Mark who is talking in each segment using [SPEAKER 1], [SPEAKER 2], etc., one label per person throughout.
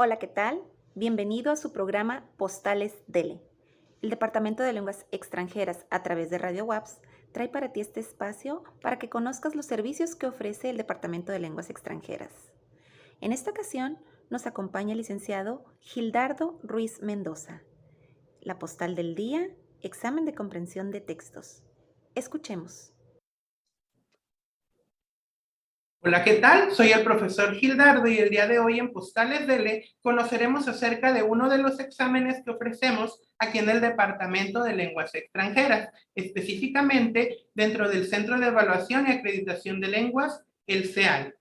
[SPEAKER 1] Hola, ¿qué tal? Bienvenido a su programa Postales DELE. El Departamento de Lenguas Extranjeras a través de Radio WAPS trae para ti este espacio para que conozcas los servicios que ofrece el Departamento de Lenguas Extranjeras. En esta ocasión nos acompaña el licenciado Gildardo Ruiz Mendoza. La postal del día, examen de comprensión de textos. Escuchemos.
[SPEAKER 2] Hola, ¿qué tal? Soy el profesor Gildardo y el día de hoy en Postales DELE conoceremos acerca de uno de los exámenes que ofrecemos aquí en el Departamento de Lenguas Extranjeras, específicamente dentro del Centro de Evaluación y Acreditación de Lenguas, el CEAL.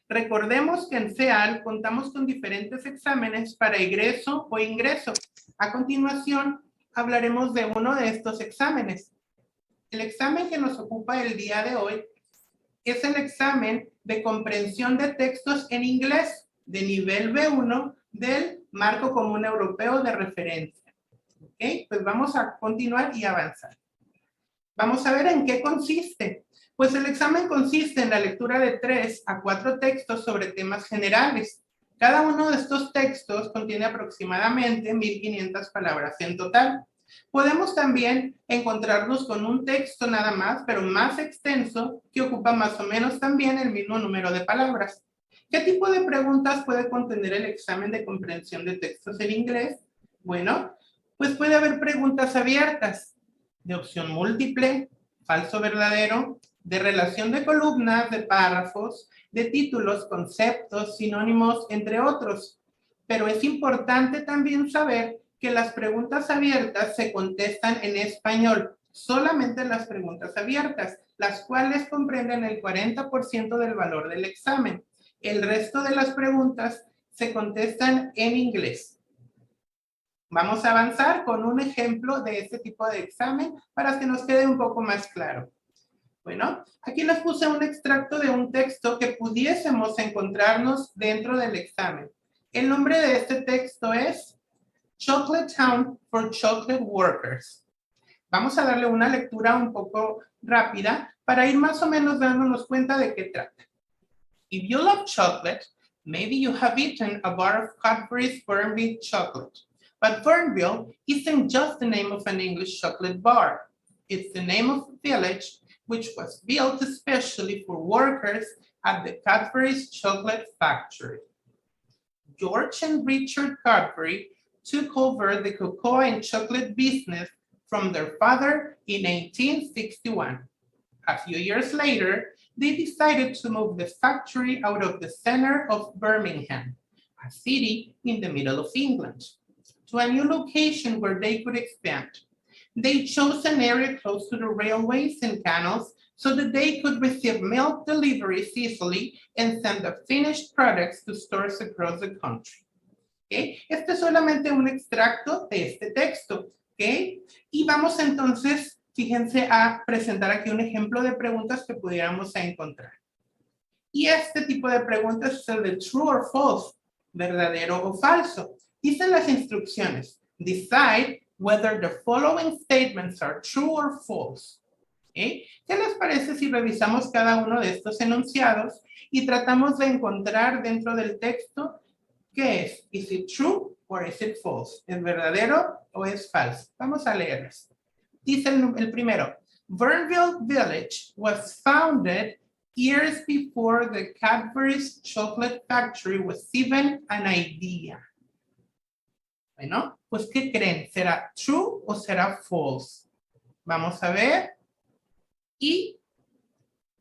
[SPEAKER 2] Recordemos que en CEAL contamos con diferentes exámenes para egreso o ingreso. A continuación, hablaremos de uno de estos exámenes. El examen que nos ocupa el día de hoy es el examen de comprensión de textos en inglés de nivel B1 del Marco Común Europeo de Referencia. ¿Ok? Pues vamos a continuar y avanzar. Vamos a ver en qué consiste. Pues el examen consiste en la lectura de 3 a 4 textos sobre temas generales. Cada uno de estos textos contiene aproximadamente 1500 palabras en total. Podemos también encontrarnos con un texto nada más, pero más extenso, que ocupa más o menos también el mismo número de palabras. ¿Qué tipo de preguntas puede contener el examen de comprensión de textos en inglés? Bueno, pues puede haber preguntas abiertas, de opción múltiple, falso verdadero, de relación de columnas, de párrafos, de títulos, conceptos, sinónimos, entre otros. Pero es importante también saber que las preguntas abiertas se contestan en español, solamente las preguntas abiertas, las cuales comprenden el 40% del valor del examen. El resto de las preguntas se contestan en inglés. Vamos a avanzar con un ejemplo de este tipo de examen para que nos quede un poco más claro. Bueno, aquí les puse un extracto de un texto que pudiésemos encontrarnos dentro del examen. El nombre de este texto es Chocolate Town for Chocolate Workers. Vamos a darle una lectura un poco rápida para ir más o menos dándonos cuenta de qué trata. If you love chocolate, maybe you have eaten a bar of Cadbury's Fernville chocolate. But Fernville isn't just the name of an English chocolate bar. It's the name of a village which was built especially for workers at the Cadbury's chocolate factory. George and Richard Cadbury took over the cocoa and chocolate business from their father in 1861. A few years later, they decided to move the factory out of the center of Birmingham, a city in the middle of England, to a new location where they could expand. They chose an area close to the railways and canals so that they could receive milk deliveries easily and send the finished products to stores across the country. ¿Okay? Este es solamente un extracto de este texto. ¿Okay? Y vamos entonces, fíjense, a presentar aquí un ejemplo de preguntas que pudiéramos encontrar. Y este tipo de preguntas es el de true or false, verdadero o falso. Dicen las instrucciones, decide whether the following statements are true or false. ¿Okay? ¿Qué les parece si revisamos cada uno de estos enunciados y tratamos de encontrar dentro del texto qué es? ¿Is it true or is it false? ¿Es verdadero o es falso? Vamos a leerlas. Dice el primero, Vernville Village was founded years before the Cadbury's chocolate factory was even an idea. Bueno, pues ¿qué creen? ¿Será true o será false? Vamos a ver. Y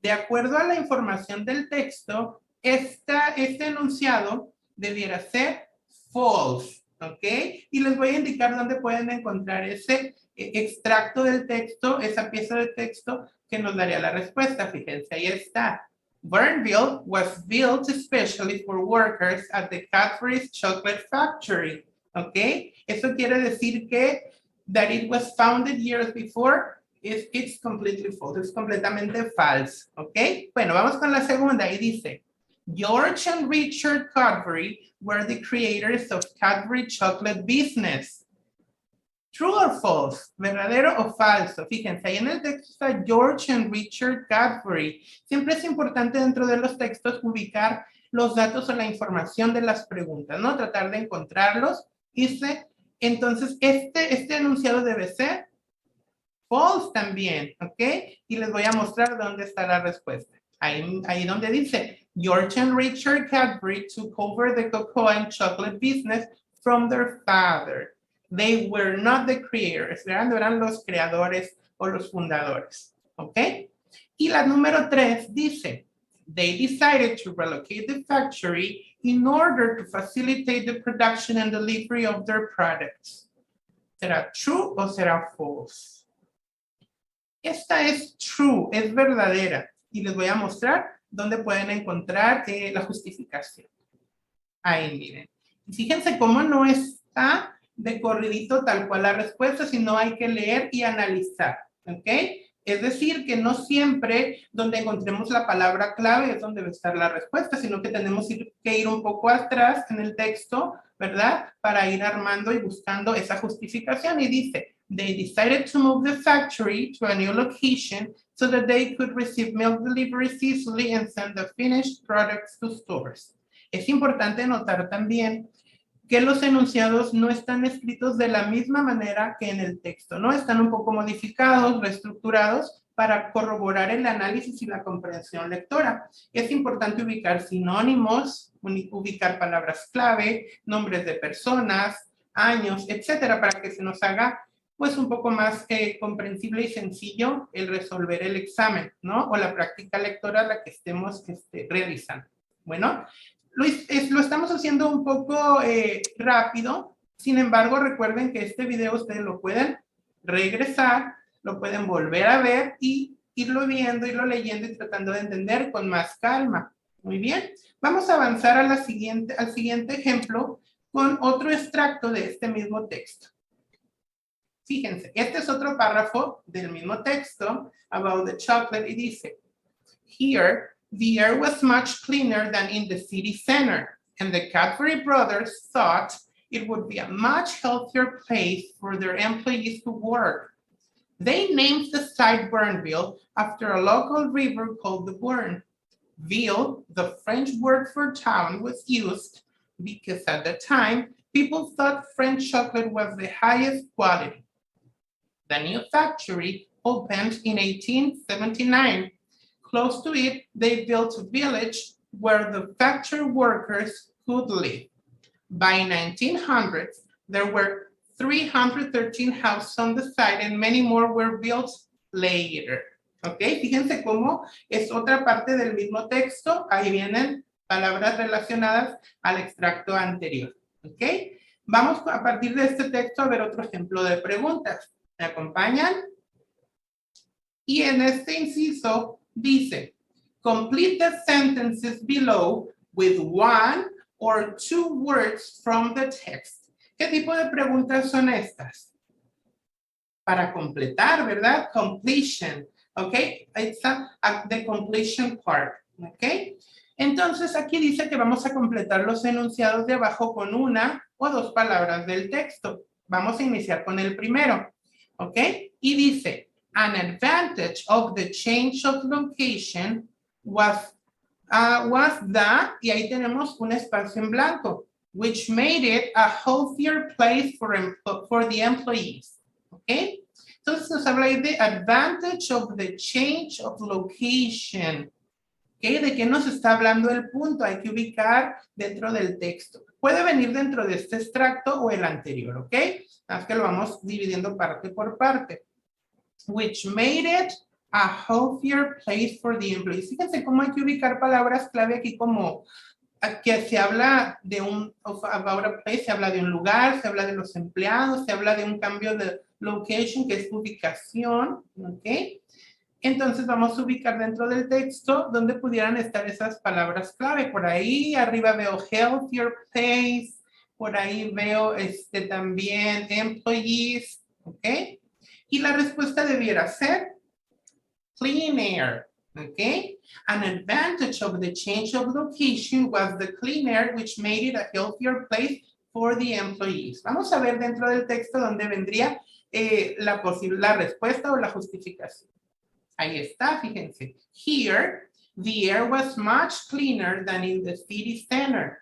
[SPEAKER 2] de acuerdo a la información del texto, este enunciado debiera ser false, ¿ok? Y les voy a indicar dónde pueden encontrar ese extracto del texto, esa pieza de texto que nos daría la respuesta. Fíjense, ahí está. Vernville was built especially for workers at the Cadbury's chocolate factory, ¿ok? Eso quiere decir que that it was founded years before. It's completely false, es completamente falso, ¿ok? Bueno, vamos con la segunda y dice, George and Richard Cadbury were the creators of Cadbury chocolate business. True or false, verdadero o falso. Fíjense, ahí en el texto está George and Richard Cadbury. Siempre es importante dentro de los textos ubicar los datos o la información de las preguntas, ¿no? Tratar de encontrarlos. Dice, entonces, este enunciado debe ser false también, ¿ok? Y les voy a mostrar dónde está la respuesta. Ahí donde dice, George and Richard Cadbury took over the cocoa and chocolate business from their father. They were not the creators, no eran los creadores o los fundadores, ¿ok? Y la número 3 dice, they decided to relocate the factory in order to facilitate the production and delivery of their products. ¿Será true o será false? Esta es true, es verdadera. Y les voy a mostrar dónde pueden encontrar la justificación. Ahí miren. Y fíjense cómo no está de corridito tal cual la respuesta, sino hay que leer y analizar. ¿Ok? Es decir, que no siempre donde encontremos la palabra clave es donde debe estar la respuesta, sino que tenemos que ir un poco atrás en el texto, ¿verdad? Para ir armando y buscando esa justificación. Y dice, they decided to move the factory to a new location so that they could receive milk deliveries easily and send the finished products to stores. Es importante notar también que los enunciados no están escritos de la misma manera que en el texto, ¿no? Están un poco modificados, reestructurados para corroborar el análisis y la comprensión lectora. Es importante ubicar sinónimos, ubicar palabras clave, nombres de personas, años, etcétera, para que se nos haga pues un poco más comprensible y sencillo el resolver el examen, ¿no? O la práctica lectora la que estemos realizando. Bueno, lo estamos haciendo un poco rápido, sin embargo, recuerden que este video ustedes lo pueden regresar, lo pueden volver a ver y irlo viendo, irlo leyendo y tratando de entender con más calma. Muy bien, vamos a avanzar a al siguiente ejemplo con otro extracto de este mismo texto. Fíjense, este es otro párrafo del mismo texto, about the chocolate, y dice, here, the air was much cleaner than in the city center, and the Cadbury brothers thought it would be a much healthier place for their employees to work. They named the site Burnville after a local river called the Burn. Ville, the French word for town, was used because at the time, people thought French chocolate was the highest quality. The new factory opened in 1879. Close to it, they built a village where the factory workers could live. By 1900, there were 313 houses on the site and many more were built later. ¿Ok? Fíjense cómo es otra parte del mismo texto. Ahí vienen palabras relacionadas al extracto anterior. ¿Ok? Vamos a partir de este texto a ver otro ejemplo de preguntas. ¿Me acompañan? Y en este inciso dice, complete the sentences below with one or two words from the text. ¿Qué tipo de preguntas son estas? Para completar, ¿verdad? Completion, ¿ok? It's the completion part, ¿ok? Entonces aquí dice que vamos a completar los enunciados de abajo con una o dos palabras del texto. Vamos a iniciar con el primero, ¿ok? Y dice, an advantage of the change of location was that, y ahí tenemos un espacio en blanco, which made it a healthier place for the employees. ¿Ok? Entonces nos habla ahí de advantage of the change of location. ¿Ok? ¿De qué nos está hablando el punto? Hay que ubicar dentro del texto. Puede venir dentro de este extracto o el anterior, ¿ok? Así que lo vamos dividiendo parte por parte. Which made it a healthier place for the employees. Fíjense cómo hay que ubicar palabras clave aquí como que se habla de about a place, se habla de un lugar, se habla de los empleados, se habla de un cambio de location, que es ubicación, ¿ok? Entonces vamos a ubicar dentro del texto donde pudieran estar esas palabras clave. Por ahí arriba veo healthier place, por ahí veo también employees, ¿ok? Y la respuesta debiera ser clean air, ¿ok? An advantage of the change of location was the clean air, which made it a healthier place for the employees. Vamos a ver dentro del texto donde vendría la respuesta o la justificación. Ahí está, fíjense. Here, The air was much cleaner than in the city center.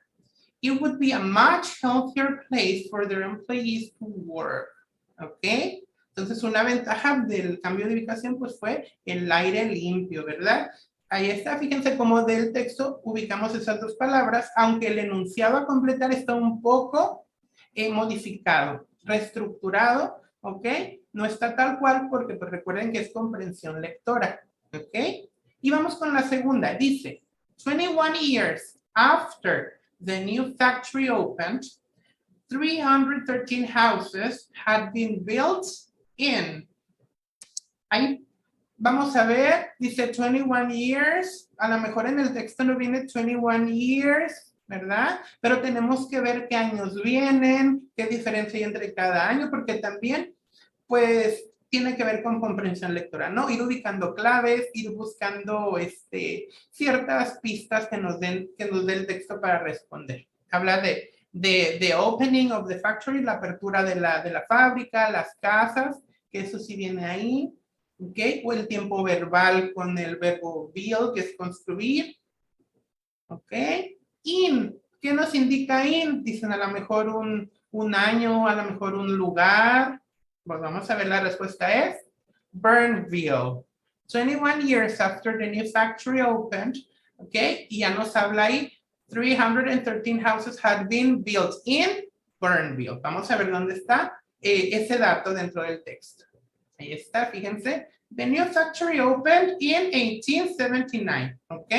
[SPEAKER 2] It would be a much healthier place for their employees to work. ¿Ok? Entonces, una ventaja del cambio de ubicación pues fue el aire limpio, ¿verdad? Ahí está, fíjense cómo del texto ubicamos esas dos palabras, aunque el enunciado a completar está un poco modificado, reestructurado, ¿ok? No está tal cual porque pues recuerden que es comprensión lectora, ¿ok? Y vamos con la segunda, dice, 21 years after the new factory opened, 313 houses had been built in. Ahí vamos a ver, dice 21 years, a lo mejor en el texto no viene 21 years, ¿verdad? Pero tenemos que ver qué años vienen, qué diferencia hay entre cada año, porque también, pues, tiene que ver con comprensión lectora, ¿no? Ir ubicando claves, ir buscando ciertas pistas que nos dé el texto para responder. Habla de the opening of the factory, la apertura de la fábrica, las casas, que eso sí viene ahí, ¿ok? O el tiempo verbal con el verbo build, que es construir, ¿ok? In, ¿qué nos indica in? Dicen a lo mejor un año, a lo mejor un lugar. Pues vamos a ver, la respuesta es Burnville. 21 years after the new factory opened, ¿ok? Y ya nos habla ahí, 313 houses had been built in Burnville. Vamos a ver dónde está ese dato dentro del texto. Ahí está, fíjense. The new factory opened in 1879, ¿ok?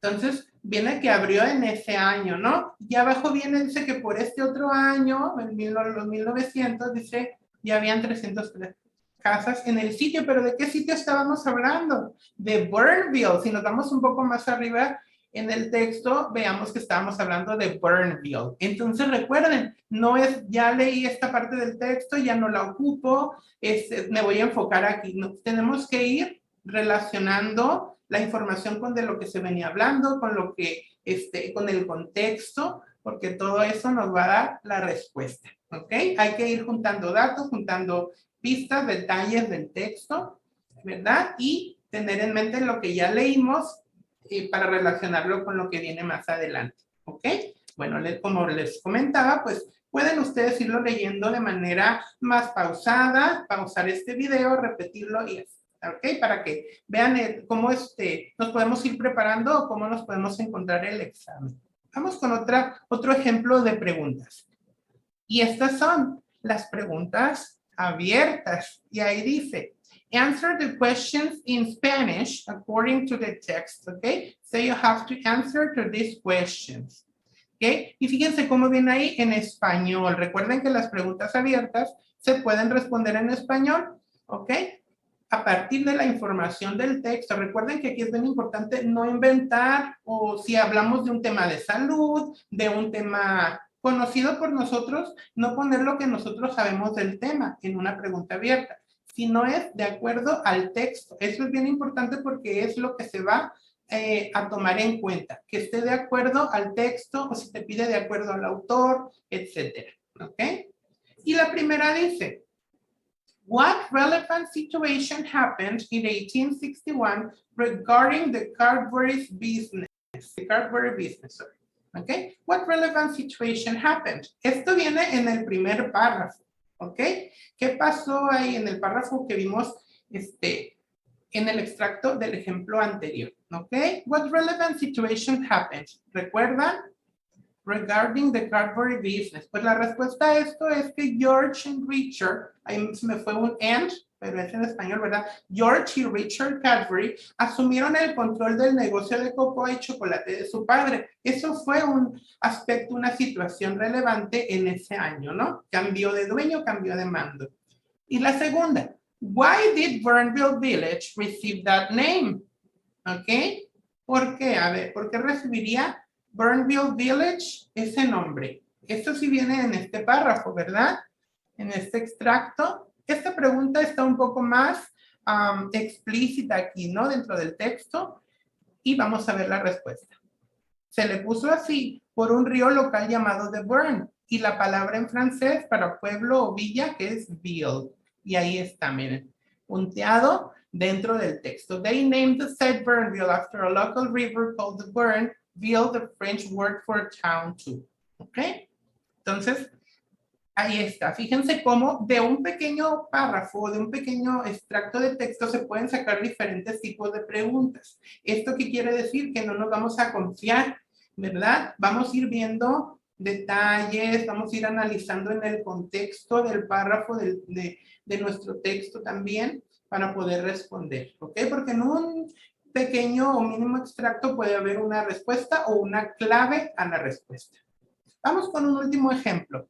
[SPEAKER 2] Entonces, viene que abrió en ese año, ¿no? Y abajo viene, dice que por este otro año, en los 1900, dice, ya habían 303 casas en el sitio, pero ¿de qué sitio estábamos hablando? De Burnville. Si nos vamos un poco más arriba en el texto, veamos que estábamos hablando de Burnville. Entonces recuerden, no es, ya leí esta parte del texto, ya no la ocupo, me voy a enfocar aquí. No, tenemos que ir relacionando la información con de lo que se venía hablando, con lo que, con el contexto, porque todo eso nos va a dar la respuesta, ¿ok? Hay que ir juntando datos, juntando pistas, detalles del texto, ¿verdad? Y tener en mente lo que ya leímos para relacionarlo con lo que viene más adelante, ¿ok? Bueno, como les comentaba, pues pueden ustedes irlo leyendo de manera más pausada, pausar este video, repetirlo y así, ¿ok? Para que vean cómo nos podemos ir preparando o cómo nos podemos encontrar el examen. Vamos con otro ejemplo de preguntas. Y estas son las preguntas abiertas. Y ahí dice, answer the questions in Spanish according to the text, okay? So you have to answer to these questions, okay? Y fíjense cómo viene ahí en español. Recuerden que las preguntas abiertas se pueden responder en español, ¿ok? A partir de la información del texto. Recuerden que aquí es bien importante no inventar, o si hablamos de un tema de salud, de un tema conocido por nosotros, no poner lo que nosotros sabemos del tema en una pregunta abierta, sino es de acuerdo al texto. Eso es bien importante porque es lo que se va a tomar en cuenta, que esté de acuerdo al texto o si te pide de acuerdo al autor, etcétera, ¿ok? Y la primera dice, what relevant situation happened in 1861 regarding the Cadbury's business? The Cadbury business, sorry. Okay, what relevant situation happened? Esto viene en el primer párrafo, ¿ok? ¿Qué pasó ahí en el párrafo que vimos en el extracto del ejemplo anterior? ¿Ok? What relevant situation happened? ¿Recuerdan? Regarding the Cadbury business. Pues la respuesta a esto es que George y Richard, ahí se me fue un and, pero es en español, ¿verdad? George y Richard Cadbury asumieron el control del negocio de cocoa y chocolate de su padre. Eso fue un aspecto, una situación relevante en ese año, ¿no? Cambió de dueño, cambió de mando. Y la segunda, why did Burnville Village receive that name? ¿Ok? ¿Por qué? A ver, ¿por qué recibiría Burnville Village ese nombre? Esto sí viene en este párrafo, ¿verdad? En este extracto. Esta pregunta está un poco más explícita aquí, ¿no? Dentro del texto. Y vamos a ver la respuesta. Se le puso así por un río local llamado The Burn. Y la palabra en francés para pueblo o villa que es ville. Y ahí está, miren. Punteado dentro del texto. They named the said Burnville after a local river called the Burnville, the French word for town too. ¿Ok? Entonces, ahí está. Fíjense cómo de un pequeño párrafo, de un pequeño extracto de texto se pueden sacar diferentes tipos de preguntas. ¿Esto qué quiere decir? Que no nos vamos a confiar, ¿verdad? Vamos a ir viendo detalles, vamos a ir analizando en el contexto del párrafo de nuestro texto también para poder responder, ¿ok? Porque en un pequeño o mínimo extracto puede haber una respuesta o una clave a la respuesta. Vamos con un último ejemplo.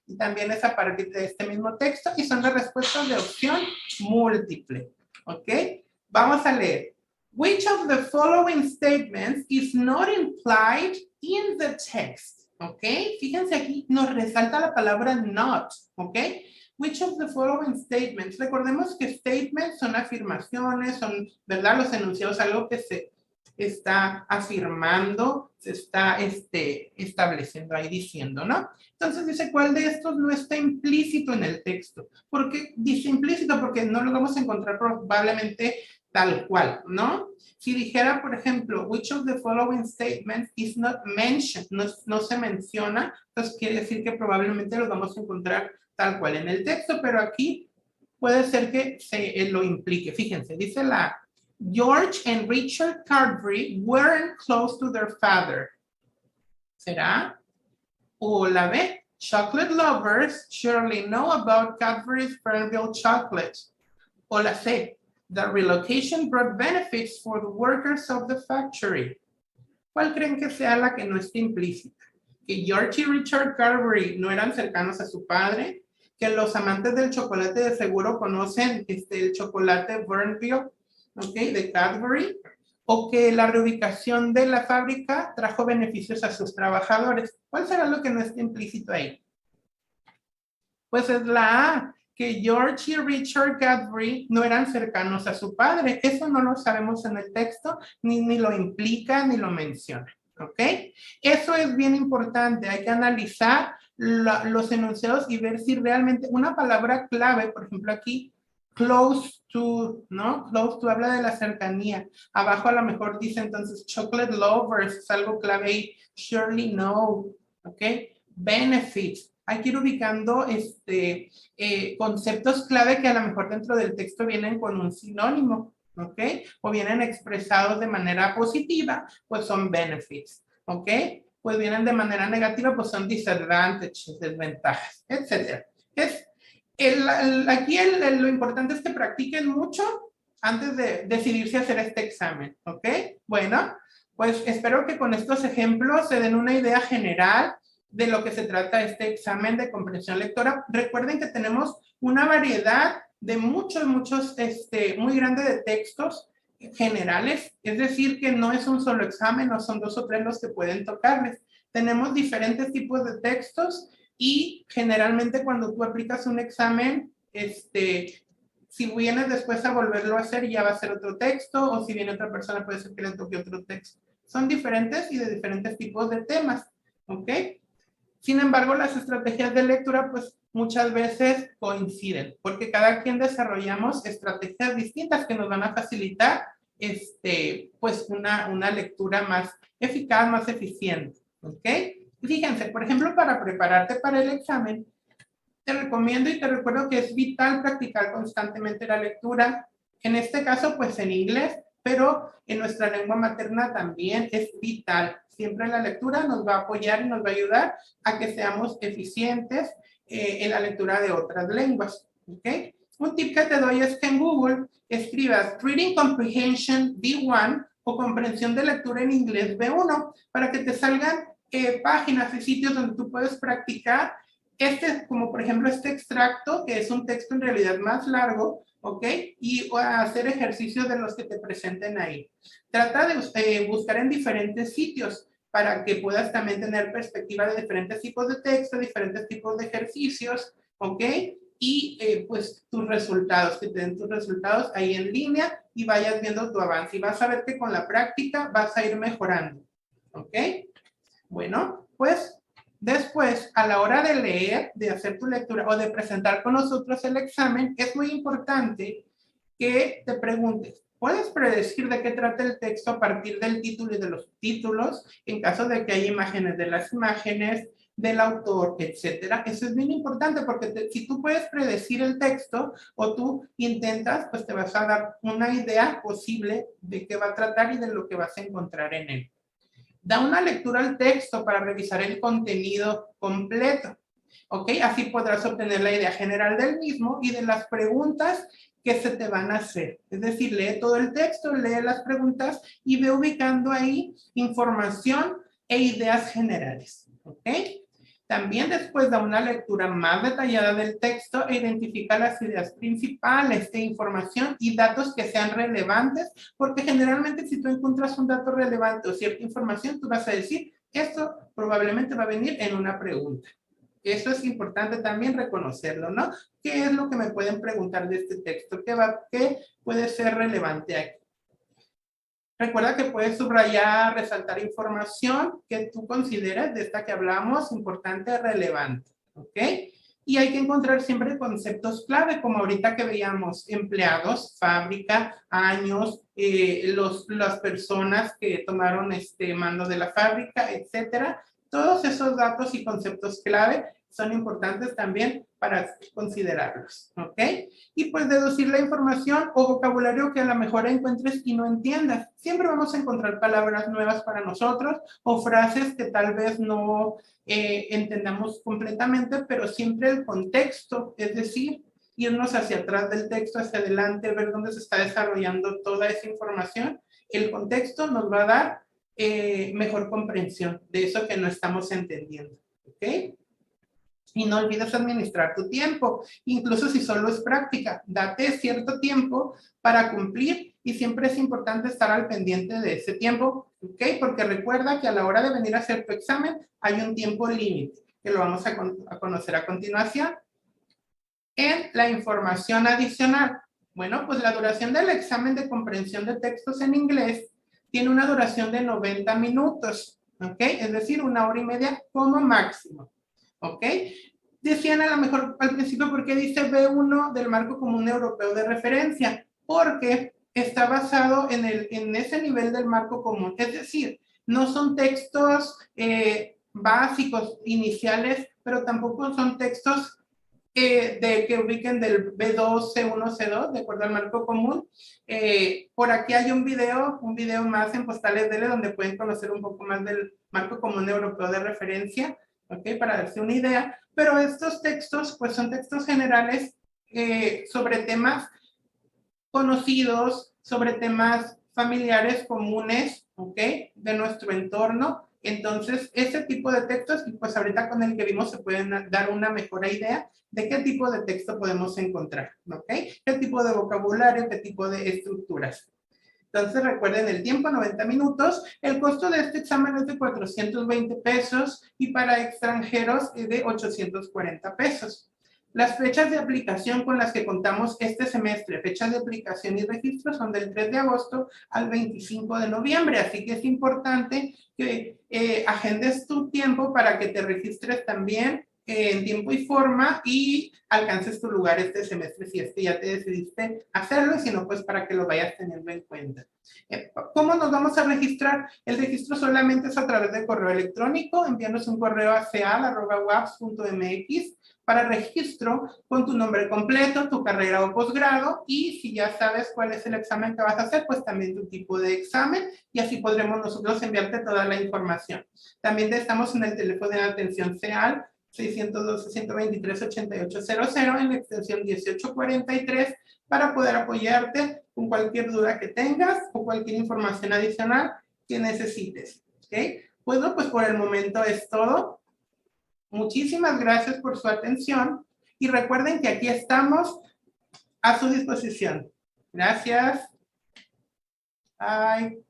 [SPEAKER 2] Y también es a partir de este mismo texto y son las respuestas de opción múltiple, ¿ok? Vamos a leer. Which of the following statements is not implied in the text? ¿Ok? Fíjense aquí, nos resalta la palabra not, ¿ok? Which of the following statements? Recordemos que statements son afirmaciones, son, ¿verdad? Los enunciados, algo que se está afirmando, se está estableciendo ahí diciendo, ¿no? Entonces dice, ¿cuál de estos no está implícito en el texto? ¿Por qué dice implícito? Porque no lo vamos a encontrar probablemente tal cual, ¿no? Si dijera, por ejemplo, which of the following statements is not mentioned, no se menciona, entonces quiere decir que probablemente lo vamos a encontrar tal cual en el texto, pero aquí puede ser que se lo implique. Fíjense, dice la George and Richard Cadbury weren't close to their father. ¿Será? O la B, chocolate lovers surely know about Cadbury's Fernville chocolate. O la C, the relocation brought benefits for the workers of the factory. ¿Cuál creen que sea la que no esté implícita? Que George y Richard Cadbury no eran cercanos a su padre, que los amantes del chocolate de seguro conocen el chocolate Fernville, ¿ok? De Cadbury, o que la reubicación de la fábrica trajo beneficios a sus trabajadores. ¿Cuál será lo que no está implícito ahí? Pues es la A, que George y Richard Cadbury no eran cercanos a su padre. Eso no lo sabemos en el texto, ni lo implica, ni lo menciona. ¿Ok? Eso es bien importante. Hay que analizar los enunciados y ver si realmente una palabra clave, por ejemplo aquí, close to, ¿no? Close to habla de la cercanía. Abajo a lo mejor dice entonces chocolate lovers, es algo clave ahí. Surely no, ¿ok? Benefits. Hay que ir ubicando conceptos clave que a lo mejor dentro del texto vienen con un sinónimo, ¿ok? O vienen expresados de manera positiva, pues son benefits, ¿ok? Pues vienen de manera negativa, pues son disadvantages, desventajas, etc. Aquí lo importante es que practiquen mucho antes de decidirse a hacer este examen, ¿ok? Bueno, pues espero que con estos ejemplos se den una idea general de lo que se trata este examen de comprensión lectora. Recuerden que tenemos una variedad de muchos, muy grande de textos generales, es decir, que no es un solo examen, no son 2 o 3 los que pueden tocarles. Tenemos diferentes tipos de textos y generalmente cuando tú aplicas un examen, si vienes después a volverlo a hacer, ya va a ser otro texto, o si viene otra persona, puede ser que le toque otro texto. Son diferentes y de diferentes tipos de temas, ¿ok? Sin embargo, las estrategias de lectura, pues, muchas veces coinciden, porque cada quien desarrollamos estrategias distintas que nos van a facilitar, pues, una lectura más eficaz, más eficiente, ¿ok? Fíjense, por ejemplo, para prepararte para el examen, te recomiendo y te recuerdo que es vital practicar constantemente la lectura. En este caso, pues, en inglés, pero en nuestra lengua materna también es vital. Siempre la lectura nos va a apoyar y nos va a ayudar a que seamos eficientes en la lectura de otras lenguas. ¿Okay? Un tip que te doy es que en Google escribas Reading Comprehension B1 o comprensión de lectura en inglés B1 para que te salgan páginas y sitios donde tú puedes practicar como por ejemplo este extracto, que es un texto en realidad más largo, ¿ok? Y hacer ejercicios de los que te presenten ahí. Trata de buscar en diferentes sitios para que puedas también tener perspectiva de diferentes tipos de texto, diferentes tipos de ejercicios, ¿ok? Y pues tus resultados, que te den tus resultados ahí en línea y vayas viendo tu avance. Y vas a ver que con la práctica vas a ir mejorando, ¿ok? Bueno, pues después, a la hora de leer, de hacer tu lectura o de presentar con nosotros el examen, es muy importante que te preguntes, ¿puedes predecir de qué trata el texto a partir del título y de los títulos? En caso de que haya imágenes, de las imágenes, del autor, etcétera. Eso es bien importante porque si tú puedes predecir el texto o tú intentas, pues te vas a dar una idea posible de qué va a tratar y de lo que vas a encontrar en él. Da una lectura al texto para revisar el contenido completo. ¿Ok? Así podrás obtener la idea general del mismo y de las preguntas que se te van a hacer. Es decir, lee todo el texto, lee las preguntas y ve ubicando ahí información e ideas generales. ¿Ok? También después da una lectura más detallada del texto e identifica las ideas principales de información y datos que sean relevantes, porque generalmente si tú encuentras un dato relevante o cierta información, tú vas a decir, esto probablemente va a venir en una pregunta. Eso es importante también reconocerlo, ¿no? ¿Qué es lo que me pueden preguntar de este texto? ¿Qué puede ser relevante aquí? Recuerda que puedes subrayar, resaltar información que tú consideres de esta que hablamos importante, relevante, ¿ok? Y hay que encontrar siempre conceptos clave, como ahorita que veíamos, empleados, fábrica, años, las personas que tomaron mando de la fábrica, etcétera. Todos esos datos y conceptos clave son importantes también para considerarlos, ¿ok? Y pues deducir la información o vocabulario que a lo mejor encuentres y no entiendas. Siempre vamos a encontrar palabras nuevas para nosotros o frases que tal vez no entendamos completamente, pero siempre el contexto, es decir, irnos hacia atrás del texto, hacia adelante, ver dónde se está desarrollando toda esa información. El contexto nos va a dar mejor comprensión de eso que no estamos entendiendo, ¿ok? Y no olvides administrar tu tiempo, incluso si solo es práctica. Date cierto tiempo para cumplir y siempre es importante estar al pendiente de ese tiempo, ¿ok? Porque recuerda que a la hora de venir a hacer tu examen hay un tiempo límite, que lo vamos a conocer a continuación. En la información adicional, bueno, pues la duración del examen de comprensión de textos en inglés tiene una duración de 90 minutos, ¿ok? Es decir, 1 hora y media como máximo. ¿Ok? Decían a lo mejor al principio por qué dice B1 del marco común europeo de referencia, porque está basado en ese nivel del marco común, es decir, no son textos básicos, iniciales, pero tampoco son textos de que ubiquen del B2, C1, C2, de acuerdo al marco común. Por aquí hay un video más en Postales DL donde pueden conocer un poco más del marco común europeo de referencia, ¿ok? Para darse una idea, pero estos textos pues son textos generales sobre temas conocidos, sobre temas familiares comunes, ¿ok? De nuestro entorno. Entonces, ese tipo de textos, y pues ahorita con el que vimos se pueden dar una mejor idea de qué tipo de texto podemos encontrar, ¿ok? ¿Qué tipo de vocabulario, qué tipo de estructuras? Entonces, recuerden el tiempo, 90 minutos. El costo de este examen es de 420 pesos y para extranjeros es de 840 pesos. Las fechas de aplicación con las que contamos este semestre, fechas de aplicación y registro, son del 3 de agosto al 25 de noviembre, así que es importante que agendes tu tiempo para que te registres también en tiempo y forma y alcances tu lugar este semestre si es que ya te decidiste hacerlo y si no, pues para que lo vayas teniendo en cuenta. ¿Cómo nos vamos a registrar? El registro solamente es a través de correo electrónico, envíanos un correo a ceal@waps.mx para registro con tu nombre completo, tu carrera o posgrado y si ya sabes cuál es el examen que vas a hacer, pues también tu tipo de examen y así podremos nosotros enviarte toda la información. También estamos en el teléfono de atención CEAL 612-123-8800 en la extensión 1843 para poder apoyarte con cualquier duda que tengas o cualquier información adicional que necesites. ¿Ok? Bueno, pues por el momento es todo. Muchísimas gracias por su atención y recuerden que aquí estamos a su disposición. Gracias. Bye.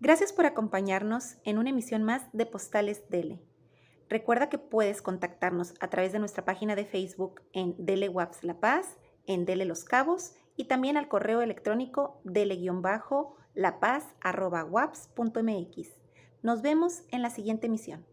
[SPEAKER 1] Gracias por acompañarnos en una emisión más de Postales Dele. Recuerda que puedes contactarnos a través de nuestra página de Facebook en Dele Waps La Paz, en Dele Los Cabos y también al correo electrónico dele-lapaz@waps.mx. Nos vemos en la siguiente emisión.